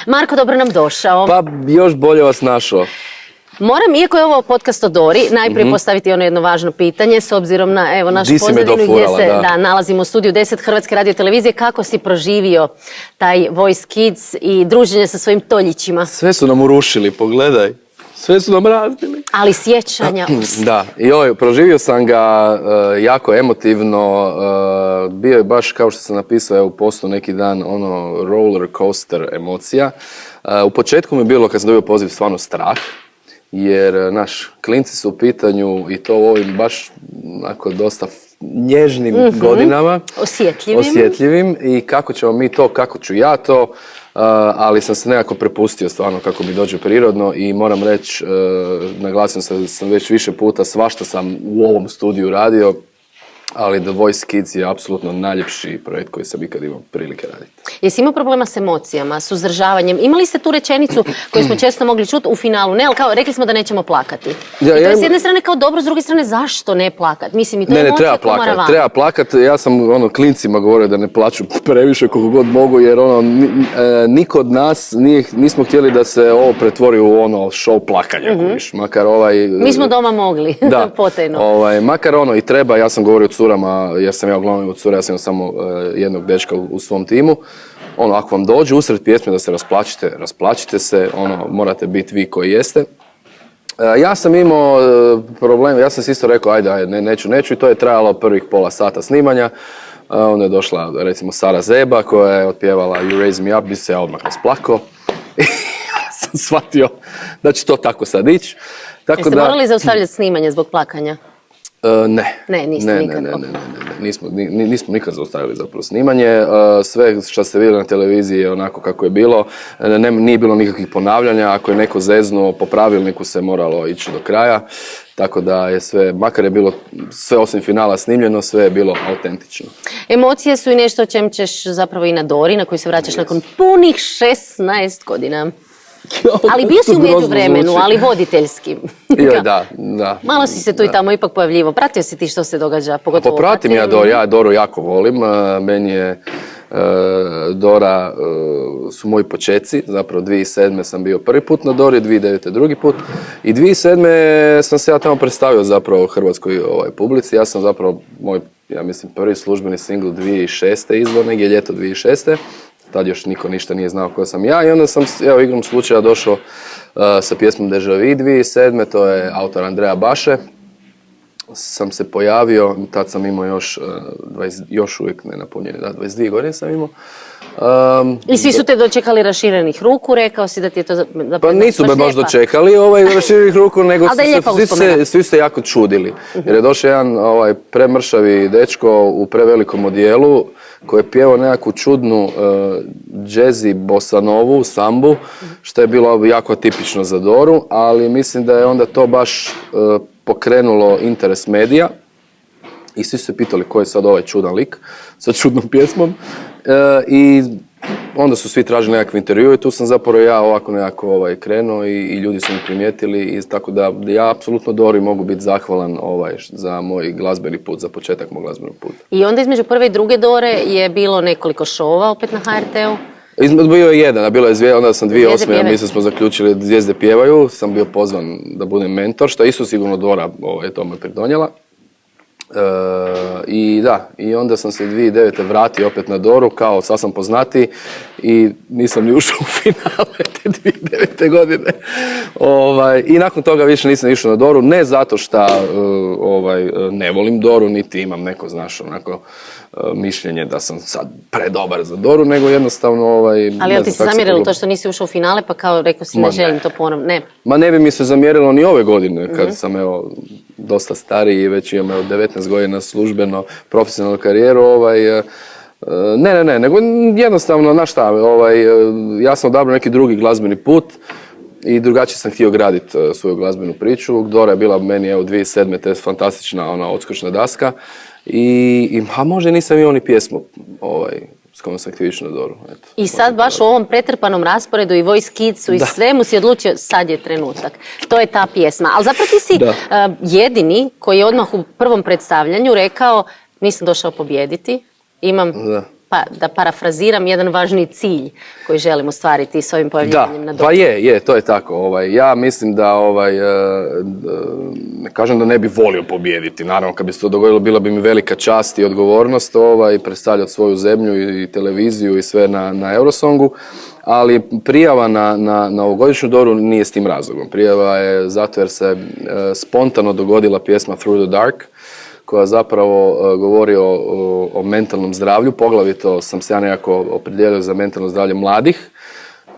Marko, dobro nam došao. Pa još bolje vas našao. Moram, iako je ovo podcast o Dori, najprije postaviti ono jedno važno pitanje s obzirom na evo našu Di si me pozadinu gdje dofurala, se da. nalazimo u studiju 10 Hrvatske radiotelevizije. Kako si proživio taj Voice Kids i druženje sa svojim toljićima? Sve su nam urušili, pogledaj. Sve su nam razbili. Ali sjećanja... Da, i proživio sam ga jako emotivno. Bio je baš, kao što sam napisao u postu neki dan, ono roller coaster emocija. U početku mi je bilo, kad sam dobio poziv, stvarno strah. Jer naš klinci su u pitanju i to u ovim baš onako dosta nježnim godinama. Osjetljivim i kako ćemo mi to, kako ću ja to, ali sam se nekako prepustio stvarno kako mi dođe prirodno i moram reći, naglasio sam već više puta, svašta sam u ovom studiju radio, ali The Voice Kids je apsolutno najljepši projekt koji sam ikad imao prilike raditi. Jesi imao problema s emocijama, s uzdržavanjem? Imali ste tu rečenicu koju smo često mogli čuti u finalu, ne, ali kao rekli smo da nećemo plakati. I to je s jedne strane kao dobro, s druge strane zašto ne plakati? Mislim, i to je emocija koja mora van. Treba plakati. Ja sam klincima govorio da ne plaću previše koliko god mogu, jer niko od nas nismo htjeli da se ovo pretvori u show plakanja. Makar mi smo doma mogli, potajno. Makar i treba, ja sam govorio o curama, jer sam ja uglavnom od cura, ja sam imao samo jednog dečka u svom timu. Ako vam dođe usred pjesme da se rasplačite se, morate biti vi koji jeste. Ja sam imao problem, ja sam si isto rekao, ajde, neću i to je trajalo prvih pola sata snimanja. Onda je došla, recimo, Sara Zeba koja je otpjevala You Raise Me Up, bi se ja odmah rasplakao. I sam shvatio da će to tako sad ići. Jeste morali zaustavljati snimanje zbog plakanja? Ne, niste nikad. Nismo nikad zaustavili zapravo snimanje. Sve što ste vidjeli na televiziji je onako kako je bilo. Nije bilo nikakvih ponavljanja. Ako je neko zeznuo, po pravilniku se moralo ići do kraja. Tako da je sve, makar je bilo sve osim finala snimljeno, sve je bilo autentično. Emocije su i nešto o čem ćeš zapravo i na Dori, na koju se vraćaš nakon punih 16 godina. Ali bio si u međuvremenu, ali voditeljski. Da. Malo si se tu i tamo ipak pojavljivo. Pratio si ti što se događa, pogotovo Popratim ja Doru jako volim. Meni je Dora, su moji počeci. Zapravo 2007. sam bio prvi put na Dori, 2009. drugi put. I 2007. sam se ja tamo predstavio zapravo hrvatskoj publici. Ja sam zapravo prvi službeni singl 2006. izvor, negdje ljeto 2006. Tad još niko ništa nije znao ko sam ja i onda sam, igrom slučaja došao sa pjesmom Deja Vu 2007. To je autor Andreja Baše. Sam se pojavio, tad sam imao još uvijek nenapunjeni, 22 godine sam imao. I svi su te dočekali raširenih ruku, rekao si da ti je to zapravo... Pa nisu me baš dočekali raširenih ruku, nego svi se jako čudili. Jer je došao jedan premršavi dečko u prevelikom odijelu koji je pjevao nekakvu čudnu džezi bosanovu, sambu, što je bilo jako atipično za Doru, ali mislim da je onda to baš pokrenulo interes medija i svi su se pitali ko je sad ovaj čudan lik sa čudnom pjesmom i onda su svi tražili nekakve intervjue i tu sam zapravo ja ovako nekako krenuo i ljudi su mi primijetili i tako da ja apsolutno Dori mogu biti zahvalan za moj glazbeni put, za početak mog glazbenog puta. I onda između prve i druge Dore je bilo nekoliko šova opet na HRT-u? Bio je jedan, a bilo je onda sam 2008. Mi smo zaključili Zvijezde pjevaju, sam bio pozvan da budem mentor, što je isto sigurno Dora tome pridonijela. I onda sam se 2009. vratio opet na Doru, kao sad sam poznati i nisam ni ušao u finale te 2009. godine. I nakon toga više nisam išao na Doru, ne zato što ne volim Doru, niti imam neko, mišljenje da sam sad predobar za Doru, nego jednostavno... Ali jel ti se zamjerilo to što nisi ušao u finale, pa kao rekao si ne želim to ponovno? Ne. Ma ne bi mi se zamjerilo ni ove godine, kad sam dosta stariji i već imam 19 godina službeno, profesionalnu karijeru, Ne, nego jednostavno, znaš šta, ja sam odabrao neki drugi glazbeni put i drugačije sam htio graditi svoju glazbenu priču. Dora je bila meni 2007. te fantastična odskočna daska a možda nisam imao ni pjesmu s kojom sam htio ići na Doru. Eto, i sad baš u ovom pretrpanom rasporedu i Voice Kidsu i svemu si odlučio sad je trenutak. To je ta pjesma. Ali zapravo ti si jedini koji je odmah u prvom predstavljanju rekao nisam došao pobijediti, imam da parafraziram, jedan važni cilj koji želimo ostvariti s ovim pojavljivanjem na Doru. Pa je, to je tako. Ja mislim da, ne kažem da ne bi volio pobijediti. Naravno, kad bi se to dogodilo, bila bi mi velika čast i odgovornost predstavljati svoju zemlju i televiziju i sve na Eurosongu. Ali prijava na ovogodišnju Doru nije s tim razlogom. Prijava je zato jer se spontano dogodila pjesma Through the Dark, koja zapravo govori o mentalnom zdravlju. Poglavito sam se ja nekako opredijelio za mentalno zdravlje mladih,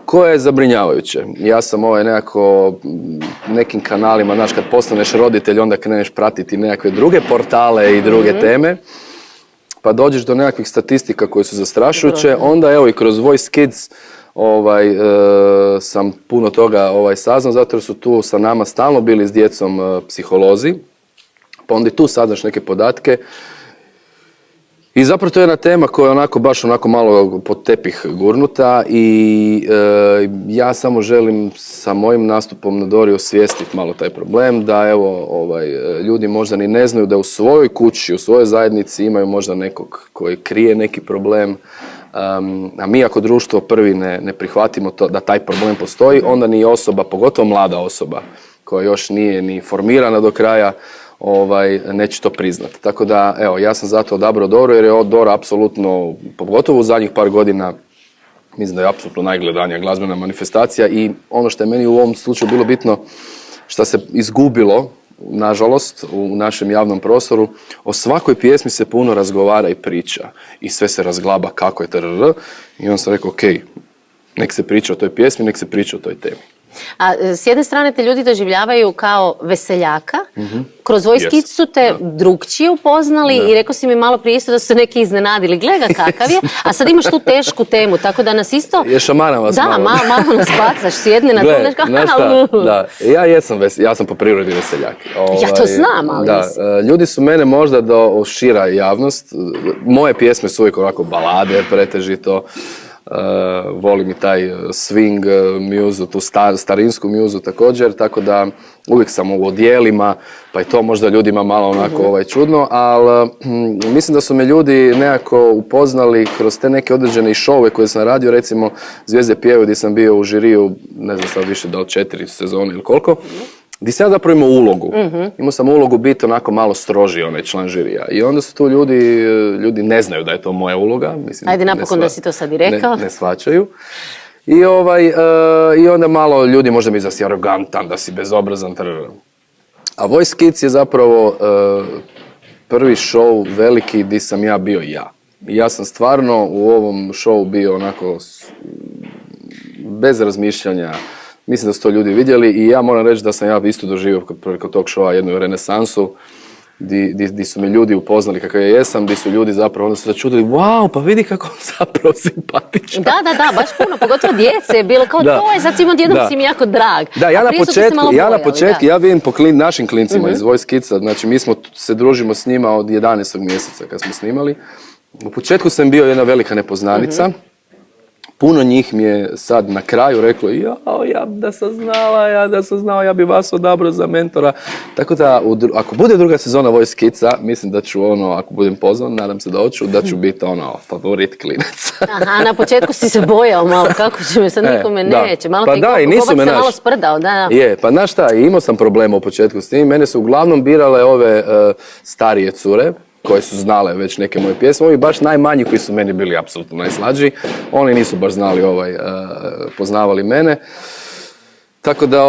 koje je zabrinjavajuće. Ja sam nekako nekim kanalima, znaš, kad postaneš roditelj, onda kreneš pratiti nekakve druge portale i druge teme, pa dođeš do nekakvih statistika koje su zastrašujuće, onda evo i kroz Voice Kids sam puno toga saznao, zato jer su tu sa nama stalno bili s djecom psiholozi, pa onda i tu saznaš neke podatke. I zapravo to je jedna tema koja je baš malo pod tepih gurnuta i ja samo želim sa mojim nastupom na Dori osvijestiti malo taj problem, da ljudi možda ni ne znaju da u svojoj kući, u svojoj zajednici imaju možda nekog koji krije neki problem, a mi ako društvo prvi ne prihvatimo to, da taj problem postoji, onda ni osoba, pogotovo mlada osoba koja još nije ni formirana do kraja, neće to priznati. Tako da, evo, ja sam zato odabrao Doru jer je Dora apsolutno, pogotovo u zadnjih par godina, mislim da je apsolutno najgledanija glazbena manifestacija i ono što je meni u ovom slučaju bilo bitno, što se izgubilo, nažalost, u našem javnom prostoru, o svakoj pjesmi se puno razgovara i priča i sve se razglaba kako je i onda sam rekao, ok, nek se priča o toj pjesmi, nek se priča o toj temi. A s jedne strane te ljudi doživljavaju kao veseljaka, kroz Voice Kids su te drugčije upoznali i rekao si mi malo prije isto da su se neki iznenadili, gle ga kakav je, a sad imaš tu tešku temu, tako da nas isto... Je šamana vas malo. Da, malo nas bacaš s jedne na drugu. Ja sam po prirodi veseljak. Ja to znam, ali... Da, ljudi su mene možda do šira javnost, moje pjesme su uvijek ovako balade, pretežito, volim i taj swing muzu, tu starinsku muzu također, tako da uvijek sam u odjelima, pa i to možda ljudima malo onako čudno, ali mislim da su me ljudi nekako upoznali kroz te neke određene šove koje sam radio, recimo Zvijezde pjevaju gdje sam bio u žiriju, ne znam sad više da li 4 sezone ili koliko, gdje sam ja zapravo imao ulogu. Imao sam ulogu biti onako malo stroži onaj član žirija. I onda su tu ljudi ne znaju da je to moja uloga. Mislim, ajde napokon da si to sad i rekao. Ne shvaćaju. I onda malo ljudi možda misle da si arogantan, da si bezobrazan. A Voice Kids je zapravo prvi show veliki gdje sam ja bio ja. I ja sam stvarno u ovom showu bio onako bez razmišljanja. Mislim da su to ljudi vidjeli i ja moram reći da sam ja isto doživio preko tog showa jednu renesansu gdje su me ljudi upoznali kakav ja jesam, gdje su ljudi zapravo onda su začudili, wow, pa vidi kako on zapravo simpatičan. Da, baš puno, pogotovo djece je bilo kao to je, sad si imao jednom si mi jako drag. Da, ja na početku, ja vidim po našim klincima iz Voice Kidsa, znači mi se družimo s njima od 11. mjeseca kad smo snimali. U početku sam bio jedna velika nepoznanica. Puno njih mi je sad na kraju reklo, ja da sam znao, ja bi vas odabrao za mentora. Tako da, ako bude druga sezona Voice Kidsa, mislim da ću ako budem pozvan, nadam se da hoću, da ću biti favorit klinac. Aha, na početku si se bojao malo, kako će me sad nikome neće. Malo se malo sprdao, da. Je, pa znaš šta, imao sam problema u početku s tim, mene su uglavnom birale ove starije cure, koje su znale već neke moje pjesme, ovi baš najmanji koji su meni bili apsolutno najslađi, oni nisu baš znali, poznavali mene. Tako da,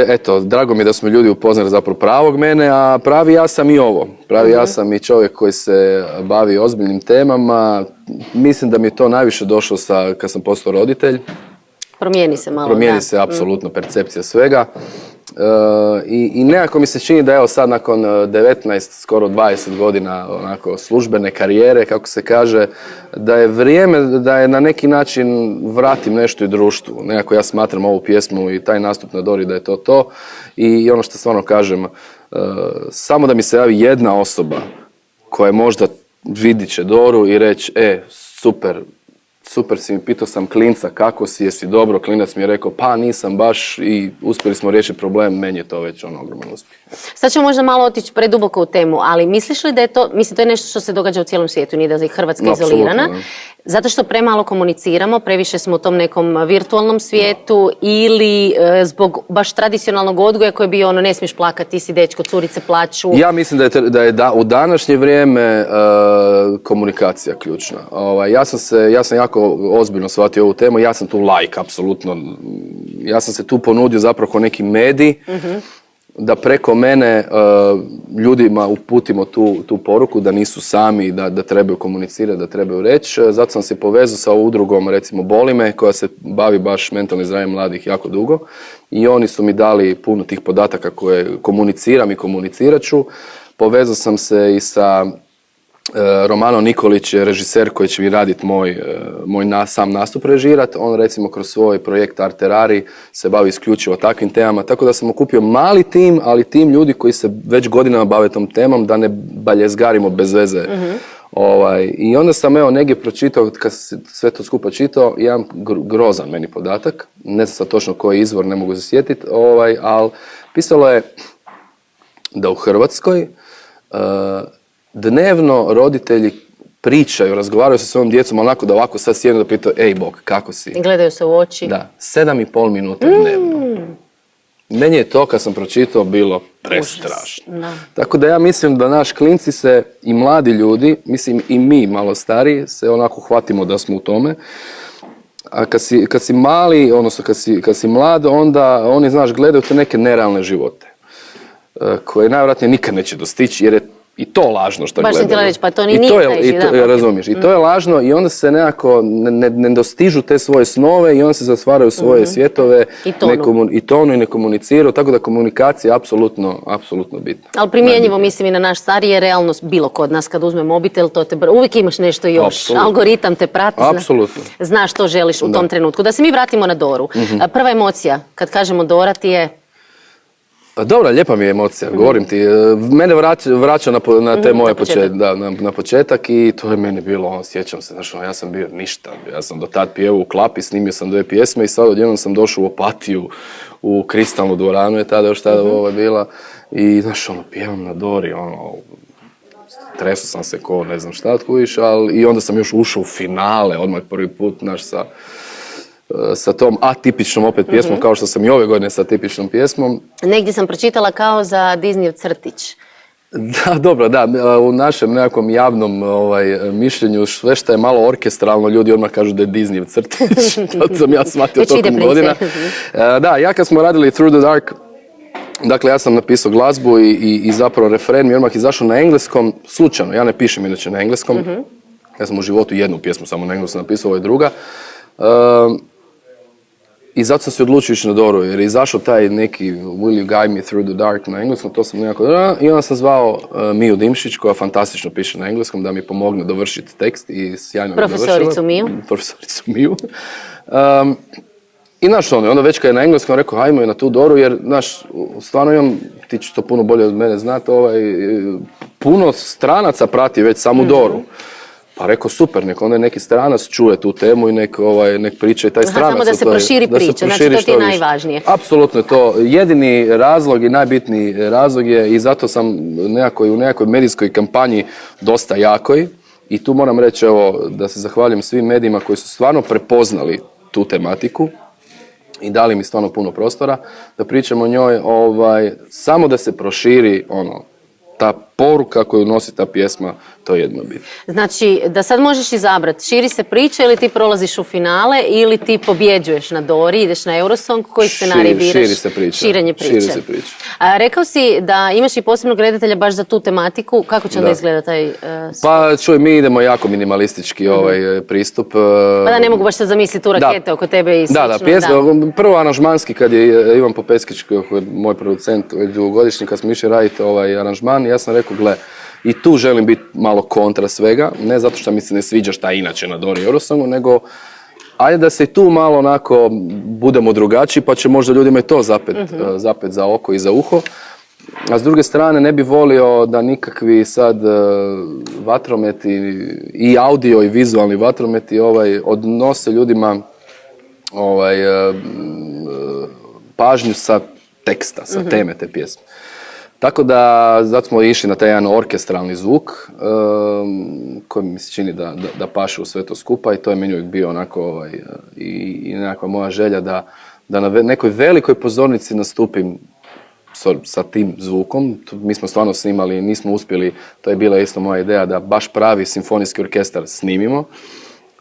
eto, drago mi je da su me ljudi upoznali zapravo pravog mene, a pravi ja sam i ovo. Pravi ja sam i čovjek koji se bavi ozbiljnim temama. Mislim da mi je to najviše došlo kad sam postao roditelj. Promijeni se malo. Promijeni se apsolutno percepcija svega. I nekako mi se čini da evo sad nakon 19, skoro 20 godina onako službene karijere, kako se kaže, da je vrijeme da je na neki način vratim nešto i društvu. Nekako ja smatram ovu pjesmu i taj nastup na Dori da je to. I ono što stvarno kažem, samo da mi se javi jedna osoba koja možda vidit će Doru i reći, super, super si mi, pitao sam klinca kako si, jesi dobro, klinac mi je rekao pa nisam baš i uspjeli smo riješiti problem, meni je to već ogroman uspjeh. Sad ćemo možda malo otići preduboko u temu, ali misliš li da je to, mislim to je nešto što se događa u cijelom svijetu, nije da je Hrvatska izolirana, zato što premalo komuniciramo, previše smo u tom nekom virtualnom svijetu ili zbog baš tradicionalnog odgoja koji je bio ne smiješ plakati, ti si dečko, curice plaču. Ja mislim da je u današnje vrijeme komunikacija ključna. Ja sam jako ozbiljno shvatio ovu temu, ja sam tu laik, apsolutno. Ja sam se tu ponudio zapravo kao neki medij, da preko mene ljudima uputimo tu poruku da nisu sami, da trebaju komunicirati, da trebaju reći. Zato sam se povezao sa udrugom, recimo Boli me, koja se bavi baš mentalnim zdravljem mladih jako dugo. I oni su mi dali puno tih podataka koje komuniciram i komunicirat ću. Povezao sam se i sa Romano Nikolić je režiser koji će mi raditi moj sam nastup režirat. On recimo kroz svoj projekt Arterari se bavi isključivo takvim temama. Tako da sam okupio mali tim, ali tim ljudi koji se već godinama bave tom temom, da ne baljezgarimo bez veze. I onda sam negdje pročitao, kad se sve to skupa čitao, jedan grozan meni podatak. Ne znam sad točno koji izvor, ne mogu se sjetiti, ali pisalo je da u Hrvatskoj dnevno roditelji pričaju, razgovaraju sa svojom djecom onako da ovako sad sjednu da pitaju ej bok, kako si? I gledaju se u oči. Da, 7,5 minuta dnevno. Meni je to kad sam pročitao bilo prestrašno. Tako da ja mislim da naš klinci se i mladi ljudi, mislim i mi malo stariji, se onako hvatimo da smo u tome. A kad si mali, odnosno kad si mlad, onda oni, znaš, gledaju te neke nerealne živote koje najvjerojatnije nikad neće dostići jer je i to lažno što gledaju. Baš sam reći, pa to ni nije. Razumiješ, i to je lažno i onda se nekako ne dostižu te svoje snove i onda se zatvaraju svoje svjetove i tonu i ne komuniciraju, tako da komunikacija je apsolutno bitna. Ali primjenjivo mislim i na naš stariji je realnost bilo kod nas kad uzme mobitel, uvijek imaš nešto još, algoritam te prati, znaš što želiš u tom trenutku. Da se mi vratimo na Doru. Prva emocija, kad kažemo Dora ti je... Dobra, lijepa mi je emocija, govorim ti. Mene vraća na te moje na početak i to je meni bilo, sjećam se, znaš, ja sam bio ništa. Ja sam do tad pjevao u Klapi, snimio sam 2 pjesme i sad odjednom sam došao u Opatiju, u Kristalnu dvoranu je tada još bila i znaš, pjevam na Dori, tresao sam se ko ne znam šta tkujiš, ali i onda sam još ušao u finale, odmah prvi put, znaš, sa tom atipičnom opet pjesmom, kao što sam i ove godine sa atipičnom pjesmom. Negdje sam pročitala kao za Disneyev crtić. Da, dobro, da. U našem nekakvom javnom mišljenju sve što je malo orkestralno, ljudi odmah kažu da je Disneyev crtić. To sam ja shvatio tokom godina. Da, ja kad smo radili Through the Dark, dakle ja sam napisao glazbu i zapravo refren mi je odmah izašao na engleskom, slučajno, ja ne pišem inače na engleskom. Ja sam u životu jednu pjesmu samo na engleskom napisao, ovo je druga. I zato sam se odlučio ići na Doru, jer je izašao taj neki Will you guide me through the dark na engleskom, to sam nekako... I onda sam zvao Miju Dimšić, koja fantastično piše na engleskom, da mi pomogne dovršiti tekst i sjajno mi dovršila. Profesoricu Miju. I znaš onda već kad je na engleskom rekao, hajmo je na tu Doru, jer znaš, stvarno imam, ti ćeš to puno bolje od mene znati, puno stranaca prati već samu Doru. Pa rekao, super, nek onda neki stranac čuje tu temu i nek priča i taj stranac. Samo da se proširi priča, znači to ti je najvažnije. Apsolutno je to. Jedini razlog i najbitniji razlog je i zato sam u nekakvoj medijskoj kampanji dosta jakoj i tu moram reći da se zahvaljujem svim medijima koji su stvarno prepoznali tu tematiku i dali mi stvarno puno prostora da pričamo o njoj, samo da se proširi ta poruka koju nosi ta pjesma, to je jedno bitno. Znači, da sad možeš izabrati, širi se priča ili ti prolaziš u finale ili ti pobjeđuješ na Dori, ideš na Eurosong, koji scenarij biraš? Širi se priča. Širenje priče. Širi se priča. Rekao si da imaš i posebnog redatelja baš za tu tematiku, kako će onda izgleda taj Pa čuj, mi idemo jako minimalistički pristup. Pa da ne mogu baš sad zamisliti tu rakete oko tebe i slično. Da, prvo aranžmanski kad je Ivan Popeskić, moj producent, dugogodišnji, kad smo išli raditi aranžman, ja sam rekao, gle, i tu želim biti malo kontra svega, ne zato što mi se ne sviđa šta inače na Dori Eurosongu, nego ajde da se i tu malo onako budemo drugačiji, pa će možda ljudima i to zapet za oko i za uho. a s druge strane ne bi volio da nikakvi sad vatrometi i audio i vizualni vatrometi odnose ljudima pažnju sa teksta, sa teme te pjesme. Tako da, zato smo išli na taj jedan orkestralni zvuk, koji mi se čini da paše u sve to skupa i to je meni uvijek bio onako i nekakva moja želja da na nekoj velikoj pozornici nastupim sa tim zvukom. Mi smo stvarno snimali, nismo uspjeli, to je bila isto moja ideja da baš pravi simfonijski orkestar snimimo.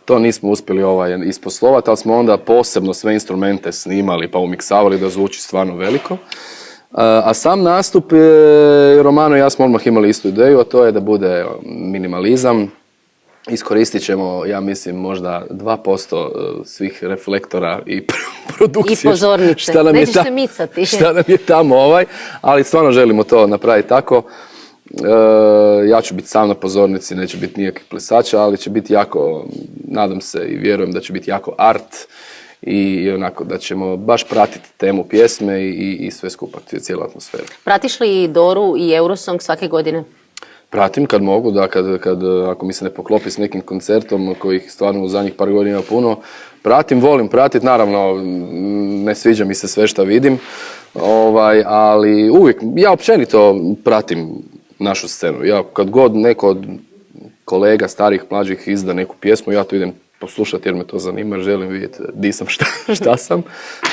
To nismo uspjeli isposlovati, ali smo onda posebno sve instrumente snimali pa umiksavali da zvuči stvarno veliko. A sam nastup, Romano i ja smo odmah imali istu ideju, a to je da bude minimalizam. Iskoristit ćemo, ja mislim, možda 2% svih reflektora i produkcije. I pozornice, nećeš se micati. Šta nam je tamo ali stvarno želimo to napraviti tako. Ja ću biti sam na pozornici, neće biti nijakih plesača, ali će biti jako, nadam se i vjerujem da će biti jako art i onako da ćemo baš pratiti temu pjesme i sve skupa, cijelu atmosferu. Pratiš li Doru i Eurosong svake godine? Pratim kad mogu, da ako mi se ne poklopi s nekim koncertom kojih stvarno u zadnjih par godina puno, pratim, volim pratiti, naravno ne sviđa mi se sve što vidim, ali uvijek, ja općenito pratim našu scenu. Ja kad god neko od kolega, starih, mlađih izda neku pjesmu, ja to idem poslušati jer me to zanima, želim vidjeti di sam, šta sam.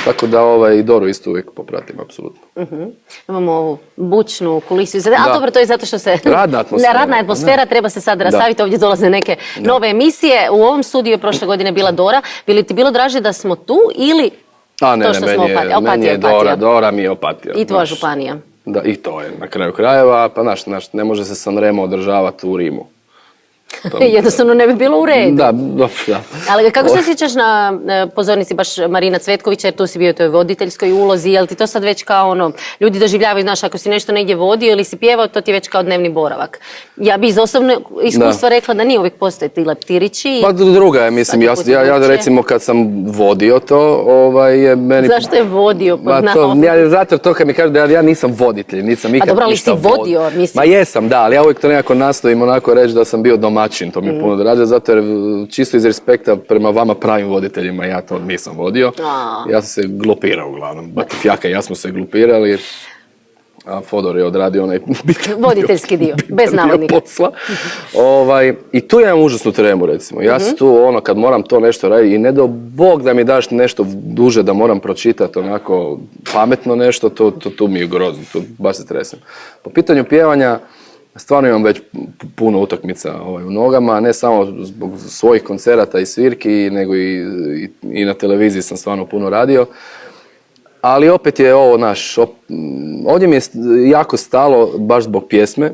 Tako da i Doru isto uvijek popratim, apsolutno. Imamo ovu bučnu kulisu. Ali dobro, to je zato što se... Radna atmosfera, treba se sad rastaviti, ovdje dolaze neke nove emisije. U ovom studiju je prošle godine bila Dora. Bi li ti bilo draže da smo tu ili to što smo meni je Dora mi je Opatija. I tvoja županija. Da, i to je na kraju krajeva, pa ne može se Sanremo održavati u Rimu. Jednostavno ne bi bilo u redu. Da. Ali kako se sjećaš na pozornici baš Marina Cvetkovića, jer tu si bio u toj voditeljskoj ulozi, jel ti to sad već kao ljudi doživljavaju, znaš, ako si nešto negdje vodio ili si pjevao, to ti je već kao dnevni boravak. Ja bi iz osobnog iskustva rekla da nije uvijek postoje ti leptirići. Pa druga je, mislim, ja recimo kad sam vodio to, je meni... Zašto je vodio? Zato to kad mi kaže da ja nisam voditelj, nisam ikad dobro, ali si vodio, mislim. Ma jesam, da, ali ja uvijek to nekako nastojim onako reći da sam bio domaćin, to mi je puno draže, zato jer čisto iz respekta prema vama pravim voditeljima, ja to nisam vodio. Ja sam se glupirao uglavnom. Batifjaka i ja smo se glupirali, a Fodor je odradio onaj voditeljski dio, bez navodnika. Posla. I tu ja imam užasnu tremu, recimo. Ja se tu, kad moram to nešto raditi i ne do Bog da mi daš nešto duže da moram pročitati onako pametno nešto, tu mi je grozno, tu baš se tresem. Po pitanju pjevanja, stvarno imam već puno utakmica u nogama, ne samo zbog svojih koncerata i svirki, nego i na televiziji sam stvarno puno radio. Ali opet je ovo ovdje mi je jako stalo baš zbog pjesme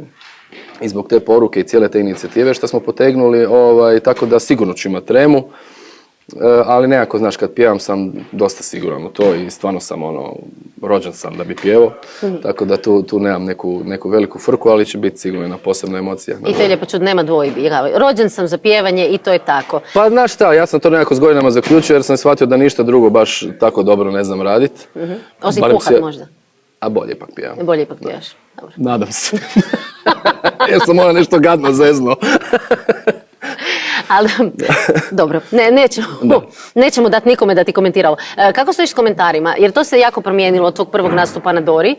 i zbog te poruke i cijele te inicijative što smo potegnuli, tako da sigurno ću imati tremu. Ali nekako, znaš, kad pjevam sam dosta siguran u to i stvarno sam rođen sam da bi pjevao, tako da tu nemam neku veliku frku, ali će biti sigurno jedna posebna emocija. I to je lijepo čut, nema dvojbi. Rođen sam za pjevanje i to je tako. Pa znaš šta, ja sam to nekako s godinama zaključio jer sam shvatio da ništa drugo baš tako dobro ne znam raditi. Osim kuhat možda. A bolje ipak pjevam. Bolje ipak pjevaš. Nadam se. Jer sam nešto gadno zeznuo. Ali, dobro, nećemo dati nikome da ti komentira ovo. Kako stojiš s komentarima? Jer to se jako promijenilo od tvog prvog nastupa na Dori.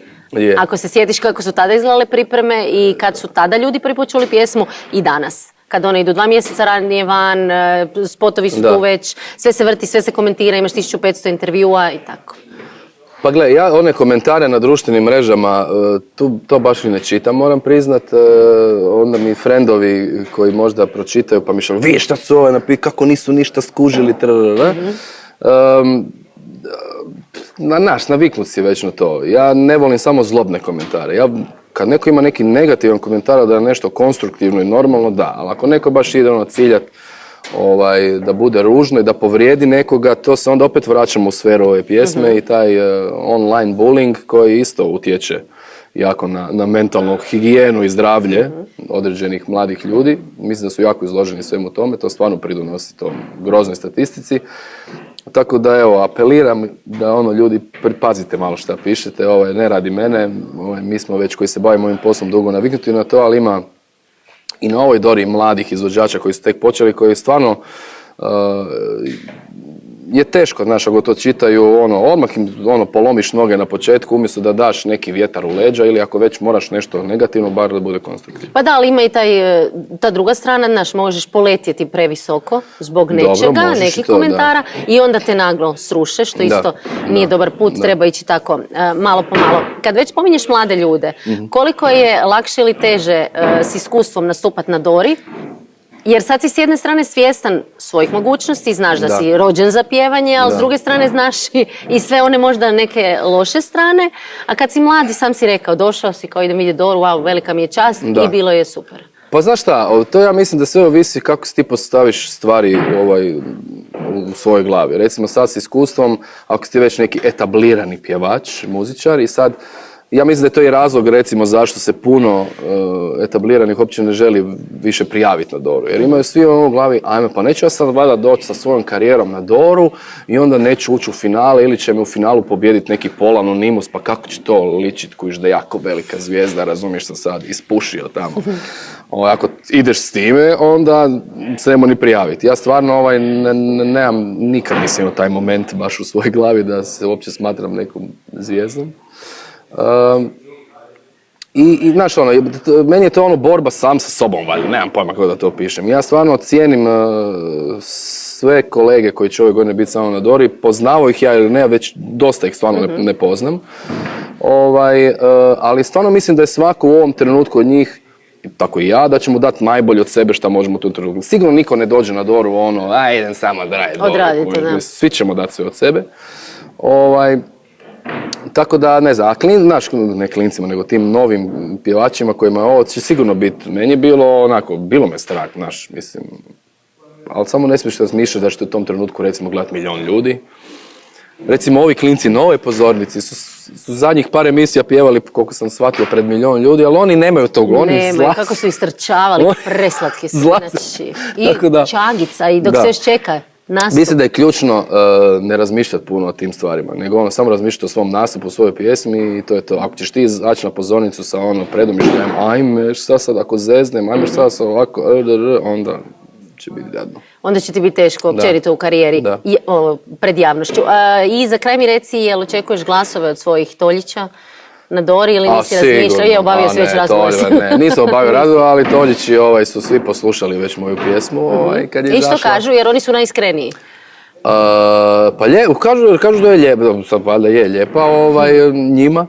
Ako se sjetiš kako su tada izgledale pripreme i kad su tada ljudi prvi put čuli pjesmu i danas. Kad one idu 2 mjeseca ranije van, spotovi su tu već, sve se vrti, sve se komentira, imaš 1500 intervjua i tako. Pa gle, ja one komentare na društvenim mrežama, to baš i ne čitam, moram priznat. Onda mi frendovi koji možda pročitaju pa mi šalju, vi šta su ove napisali, kako nisu ništa skužili, naviknut si već na to. Ja ne volim samo zlobne komentare. Kad neko ima neki negativan komentar da je nešto konstruktivno i normalno, da, ali ako neko baš ide ciljat da bude ružno i da povrijedi nekoga, to se onda opet vraćamo u sferu ove pjesme i taj online bullying koji isto utječe jako na mentalnu higijenu i zdravlje određenih mladih ljudi. Mislim da su jako izloženi svemu tome, to stvarno pridonosi tom groznoj statistici. Tako da evo, apeliram da ono ljudi, pazite malo šta pišete, ne radi mene, mi smo već koji se bavimo ovim poslom dugo naviknuti na to, ali ima i na ovoj dori mladih izvođača koji su tek počeli, koji stvarno je teško, znaš, ako to čitaju, odmah im polomiš noge na početku, umjesto da daš neki vjetar u leđa, ili ako već moraš nešto negativno, bar da bude konstruktivno. Pa da, ali ima i ta druga strana, znaš, možeš poletjeti previsoko zbog nečega, nekih komentara, i onda te naglo sruše, što isto nije dobar put, treba ići tako malo po malo. Kad već pominješ mlade ljude, koliko je lakše ili teže s iskustvom nastupati na Dori? Jer sad si s jedne strane svjestan svojih mogućnosti, znaš da si rođen za pjevanje, ali s druge strane znaš i sve one možda neke loše strane. A kad si mladi, sam si rekao, došao si kao idem vidjeti Doru, wow, velika mi je čast i bilo je super. Pa znaš šta, to ja mislim da sve ovisi kako si ti postaviš stvari u svojoj glavi. Recimo sad s iskustvom, ako si ti već neki etablirani pjevač, muzičar i sad, ja mislim da je to i razlog, recimo, zašto se puno etabliranih uopće ne želi više prijaviti na Doru. Jer imaju svi u glavi, ajme, pa neću ja sad valjda doći sa svojom karijerom na Doru i onda neću ući u finale ili će me u finalu pobijediti neki Pol Anonimus, pa kako će to ličit kužiš da je jako velika zvijezda, razumiješ, sam sad ispušio tamo. Ako ideš s time, onda se nemo ni prijaviti. Ja stvarno nemam, nikad nisam imao taj moment baš u svojoj glavi da se uopće smatram nekom zvijezdom. I znaš, meni je to borba sam sa sobom, valjda, nemam pojma kako da to opišem. Ja stvarno cijenim sve kolege koji će ove godine biti samo na Dori, poznavao ih ja ili ne, već dosta ih stvarno ne poznam. Ali stvarno mislim da je svako u ovom trenutku od njih, tako i ja, da ćemo dati najbolje od sebe šta možemo u tom trenutku. Sigurno niko ne dođe na Doru idem samo odraditi Doru. Svi ćemo dati sve od sebe. Tako da, ne znam, ne klincima, nego tim novim pjevačima kojima ovo će sigurno biti, meni je bilo me strah, mislim, ali samo ne smiješ razmišljati da ćete u tom trenutku, recimo, gledati 1 milion ljudi. Recimo, ovi klinci na ovoj pozornici su zadnjih par emisija pjevali, koliko sam shvatio, pred 1 milion ljudi, ali oni nemaju tog, Nemaju, kako su istrčavali, preslatki su, znači, i Čagica, i dok se još čeka. Mislim da je ključno ne razmišljati puno o tim stvarima, nego samo razmišljati o svom nastupu, o svojoj pjesmi i to je to. Ako ćeš ti izaći na pozornicu sa predomišljajem, ajme, šta sad ako zeznem, ajme, šta sad ovako, onda će biti gadno. Onda će ti biti teško općenito u karijeri pred javnošću. I za kraj mi reci, jel očekuješ glasove od svojih Toljića na Dori ili nisi razmišljao? Je, obavio si već razgovor. Ne, nisam obavio razgovor, ali Toljići su svi poslušali već moju pjesmu kad je izašla. I što kažu, jer oni su najiskreniji? Pa kažu da je lijepa, sad valjda je lijepa njima.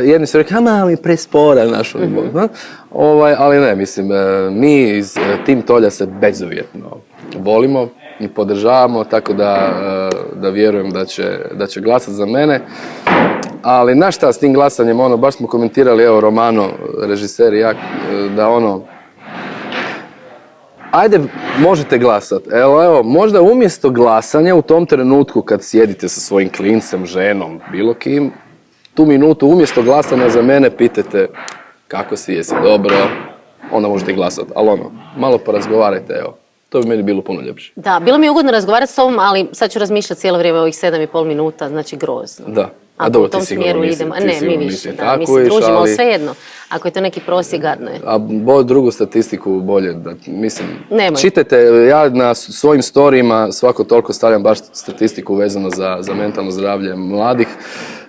Jedni su rekli, mi prespora našu. Ali ne, mislim, mi iz Tim Tolja se bezuvjetno volimo i podržavamo, tako da vjerujem da će glasati za mene. Ali znaš šta s tim glasanjem, baš smo komentirali, evo, Romano, režiser i ja, da ajde, možete glasati. Evo, možda umjesto glasanja u tom trenutku kad sjedite sa svojim klincem, ženom, bilo kim, tu minutu umjesto glasanja za mene pitajte kako si, jesi dobro, onda možete glasati. Ali malo porazgovarajte, evo. To bi meni bilo puno ljepše. Da, bilo mi je ugodno razgovarati s tobom, ali sad ću razmišljati cijelo vrijeme ovih 7,5 minuta, znači grozno. Da. A dobro, u tom smjeru idemo. Ne, mi više, da, mi se družimo, ali svejedno. Ako je to neki prosjek, gadno je. A drugu statistiku bolje, mislim, čitajte, ja na svojim storijima svako toliko stavljam baš statistiku vezano za mentalno zdravlje mladih,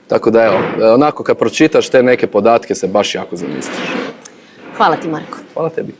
tako da evo, onako kad pročitaš te neke podatke se baš jako zamisliš. Hvala ti, Marko. Hvala tebi.